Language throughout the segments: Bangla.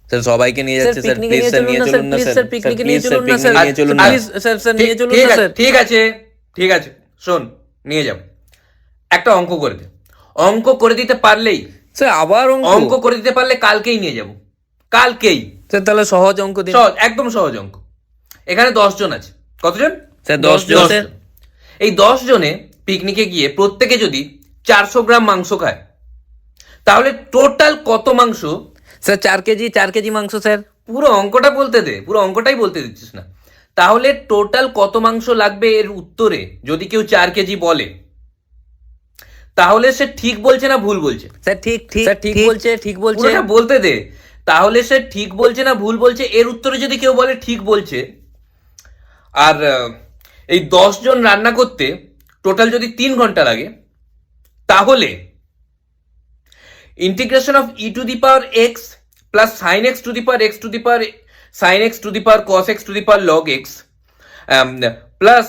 স্যার সবাইকে নিয়ে যাচ্ছে স্যার, পিকনিকে প্লিজ নিয়ে স্যার চলুন নিয়ে না স্যার, চলুন না প্লিজ স্যার, স্যার পিকনিকে নিয়ে প্লিজ চলুন না স্যার স্যার, নিয়ে চলুন না। প্লিজ স্যার স্যার নিয়ে চলুন ঠিক না আছে স্যার। ঠিক আছে ঠিক আছে, শোন, নিয়ে যাও। একটা অঙ্ক করে দে, অঙ্ক করে দিতে পারলেই, স্যার আবার অঙ্ক করে দিতে পারলে কালকেই নিয়ে যাব, কালকেই। স্যার তাহলে সহজ অঙ্ক দিন। সহজ, একদম সহজ অঙ্ক। এখানে 10 জন আছে, কতজন? স্যার 10 জন। 10 জন। এই 10 জনে পিকনিকে গিয়ে প্রত্যেকে যদি 400 গ্রাম মাংস খায়, তাহলে টোটাল কত মাংস? স্যার 4 কেজি মাংস স্যার। পুরো অঙ্কটা বলতে দে, পুরো অঙ্কটাই বলতে দিচ্ছিস না। তাহলে টোটাল কত মাংস লাগবে এর উত্তরে যদি কেউ 4 কেজি বলে, তাহলে সে ঠিক বলছে না ভুল বলছে? স্যার ঠিক ঠিক স্যার ঠিক বলছে, ঠিক বলছে। পুরোটা বলতে দে। তাহলে সে ঠিক বলছে না ভুল বলছে এর উত্তরে যদি কেউ বলে ঠিক বলছে, আর এই 10 জন রান্না করতে টোটাল যদি 3 ঘন্টা লাগে, তাহলে integration of e to the power x plus sine x to the power x to the power sine x to the power cos x to the power log x plus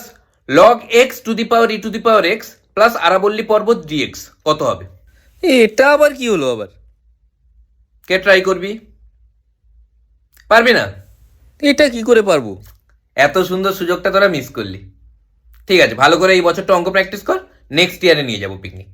log x to the power e to the power x plus আরাবল্লী পর্বত ডিএক্স কত হবে? এটা আবার কি হলো আবার? কে ট্রাই করবি? পারবি না? এটা কি করে পারবো? এত সুন্দর সুযোগটা তোরা মিস করলি। ঠিক আছে, ভালো করে এই বছরটা অঙ্ক প্র্যাকটিস কর, নেক্সট ইয়ারে নিয়ে যাবো পিকনিক।